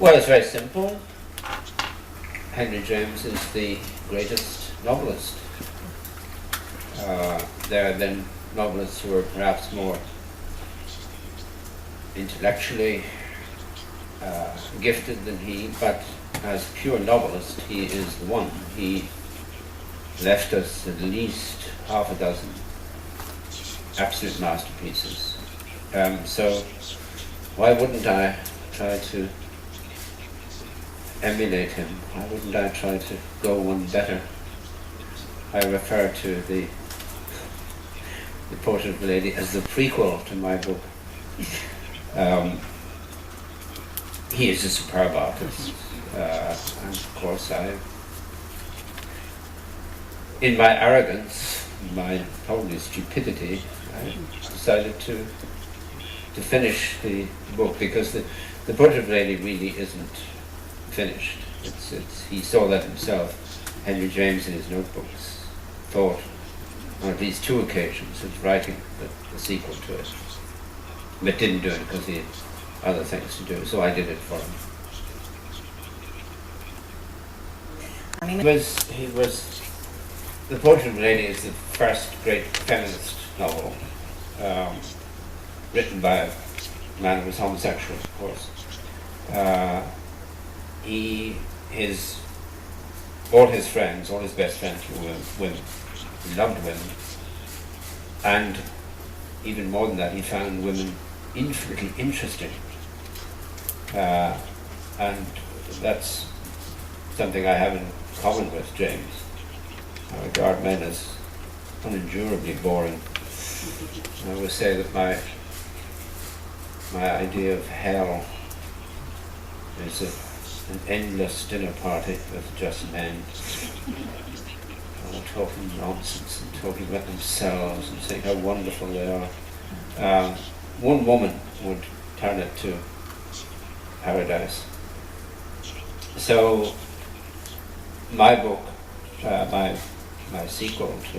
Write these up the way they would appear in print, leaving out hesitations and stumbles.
Well, it's very simple. Henry James is the greatest novelist. There have been novelists who are perhaps more intellectually gifted than he, but as a pure novelist, he is the one. He left us at least half a dozen absolute masterpieces. So why wouldn't I try to emulate him? Why wouldn't I try to go one better? I refer to the Portrait of a Lady as the prequel to my book. He is a superb artist, and of course in my arrogance, my probably stupidity, I decided to finish the book, because the Portrait of a Lady really isn't finished. He saw that himself. Henry James in his notebooks thought on at least two occasions of writing the sequel to it, but didn't do it because he had other things to do, so I did it for him. The Portrait of a Lady is the first great feminist novel, written by a man who was homosexual, of course. All his friends, all his best friends were women. He loved women, and even more than that, he found women infinitely interesting. And that's something I have in common with James. I regard men as unendurably boring. I always say that my idea of hell is an endless dinner party with just men, all talking nonsense and talking about themselves and saying how wonderful they are. One woman would turn it to paradise. So my book, my sequel to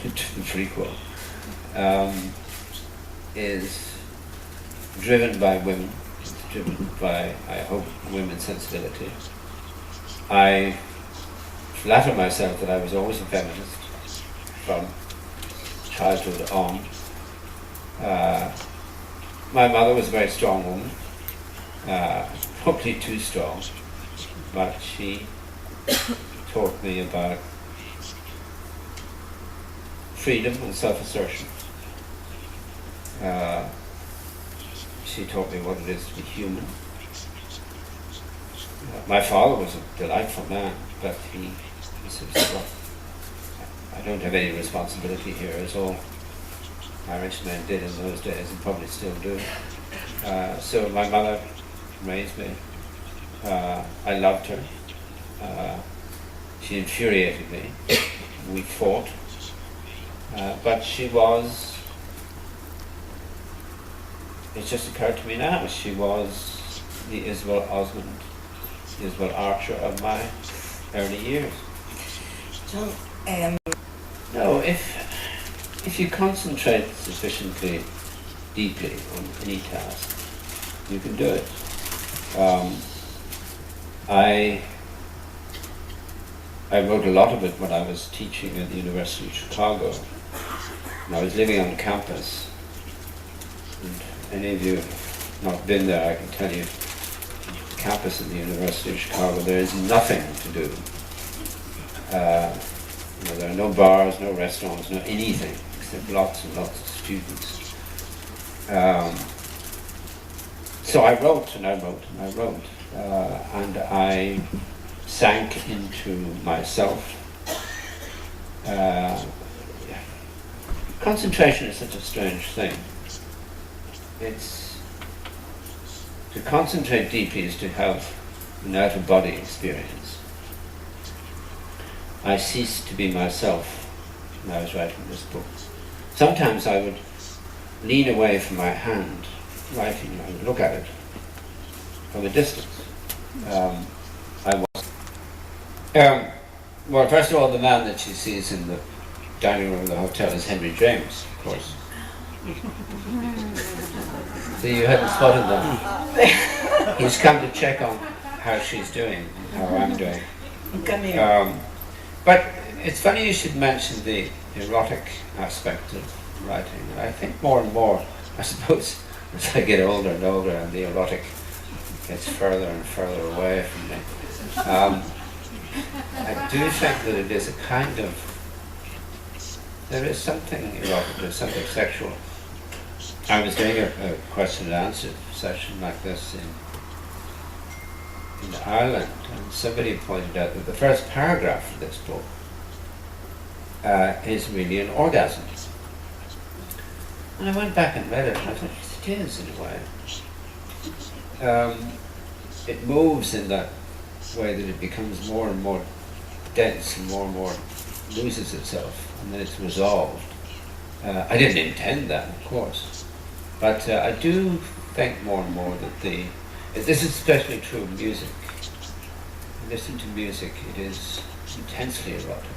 the prequel, is driven by women. It's driven by, I hope, women's sensibility. I flatter myself that I was always a feminist from childhood on. My mother was a very strong woman, probably too strong, but she taught me about freedom and self-assertion. She taught me what it is to be human. My father was a delightful man, but he said, well, I don't have any responsibility here, as all Irish men did in those days and probably still do. So my mother raised me. I loved her. She infuriated me. We fought. But she was, it just occurred to me now, she was the Isabel Osmond, the Isabel Archer of my early years. John, No, if you concentrate sufficiently deeply on any task, you can do it. I wrote a lot of it when I was teaching at the University of Chicago. And I was living on campus. And any of you who have not been there, I can tell you, the campus at the University of Chicago, there is nothing to do. There are no bars, no restaurants, no anything, except lots and lots of students. So I wrote and I wrote and I wrote, and I sank into myself. Concentration is such a strange thing. To concentrate deeply is to have an out-of-body experience. I ceased to be myself when I was writing this book. Sometimes I would lean away from my hand writing, I would look at it from a distance. Well, first of all, the man that she sees in the dining room of the hotel is Henry James, of course. So you hadn't spotted them. He's come to check on how she's doing and how I'm doing. Come here. But it's funny you should mention the erotic aspect of writing. I think more and more, I suppose, as I get older and older and the erotic gets further and further away from me, I do think that it is a kind of, there is something erotic, there's something sexual. I was doing a question and answer session like this in Ireland, and somebody pointed out that the first paragraph of this book is really an orgasm. And I went back and read it, and I thought, yes, it is in a way. It moves in that way that it becomes more and more dense and more loses itself, and then it's resolved. I didn't intend that, of course, but I do think more and more that this is especially true of music. Listen to music, it is intensely erotic.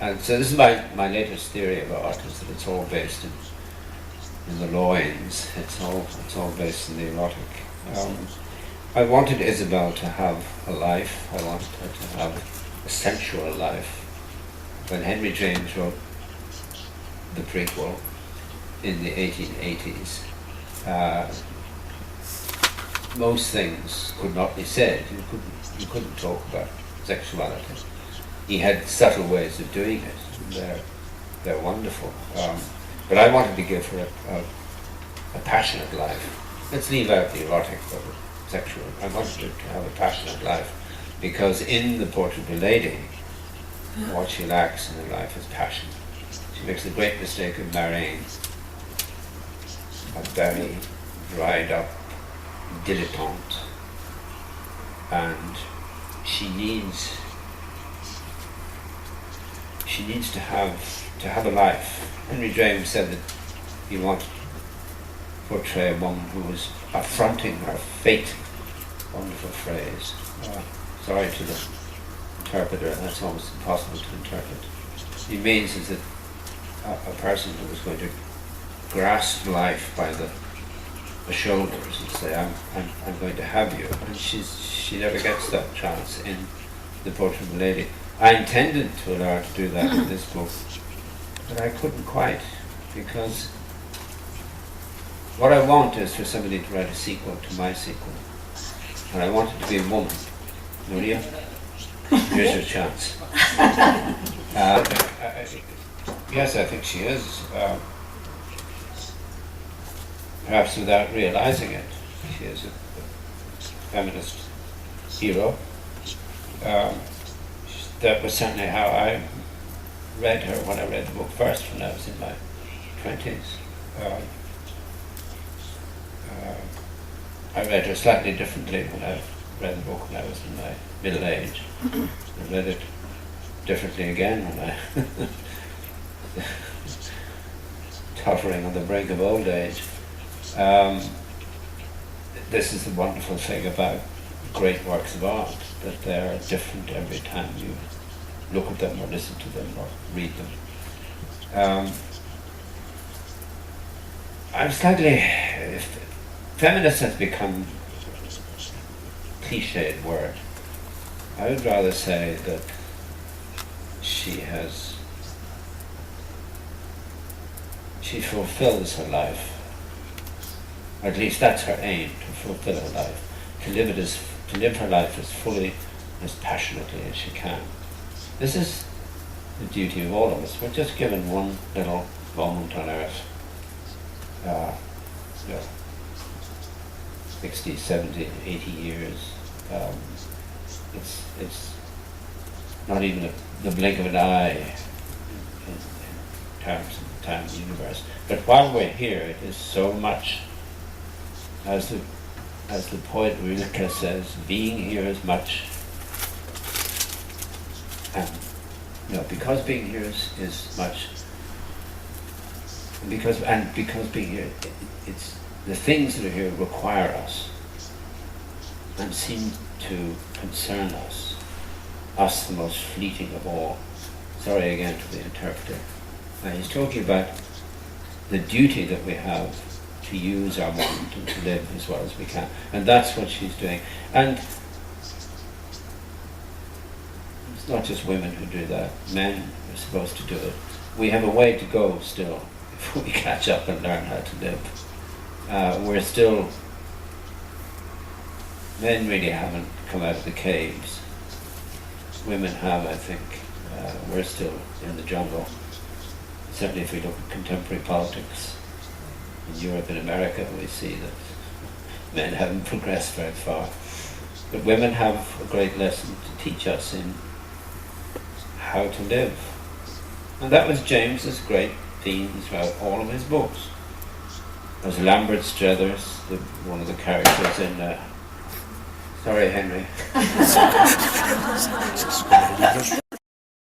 And so this is my latest theory of art, is that it's all based in the loins. It's all based in the erotic. I wanted Isabel to have a life. I wanted her to have a sensual life. When Henry James wrote the prequel in the 1880s, most things could not be said. You couldn't talk about sexuality. He had subtle ways of doing it, and they're wonderful. But I wanted to give her a passionate life. Let's leave out the erotic or the sexual. I wanted her to have a passionate life, because in the Portrait of a Lady, what she lacks in her life is passion. She makes the great mistake of marrying a very dried up dilettante, and she needs to have a life. Henry James said that he wanted to portray a woman who was affronting her fate. Wonderful phrase. Sorry to the interpreter, that's almost impossible to interpret. He means is that a person who was going to grasp life by the shoulders and say, I'm going to have you. And she never gets that chance in the Portrait of a Lady. I intended to allow her to do that in this book, but I couldn't quite, because what I want is for somebody to write a sequel to my sequel. And I want it to be a woman. Maria, here's your chance. Yes, I think she is. Perhaps without realizing it, she is a feminist hero. That was certainly how I read her when I read the book first, when I was in my 20s. I read her slightly differently when I read the book when I was in my middle age. I read it differently again when I tottering on the brink of old age. This is the wonderful thing about great works of art, that they're different every time you look at them or listen to them or read them. I'm slightly... Feminist has become a cliched word. I would rather say that she fulfills her life. Or at least that's her aim, to fulfill her life. To live her life as fully, as passionately as she can. This is the duty of all of us. We're just given one little moment on earth. 60, 70, 80 years. It's not even the blink of an eye in terms of the time of the universe. But while we're here, it is so much, as the poet Rilke says, being here is much. Because being here is much, and because being here, it's the things that are here require us and seem to concern us the most fleeting of all. Sorry again to the interpreter. He's talking about the duty that we have to use our mind and to live as well as we can. And that's what she's doing. And it's not just women who do that. Men are supposed to do it. We have a way to go still before we catch up and learn how to live. We're still... Men really haven't come out of the caves. Women have, I think. We're still in the jungle. Certainly if we look at contemporary politics in Europe and America, we see that men haven't progressed very far. But women have a great lesson to teach us in how to live. And that was James's great theme throughout all of his books. As Lambert Struthers, one of the characters in... sorry, Henry.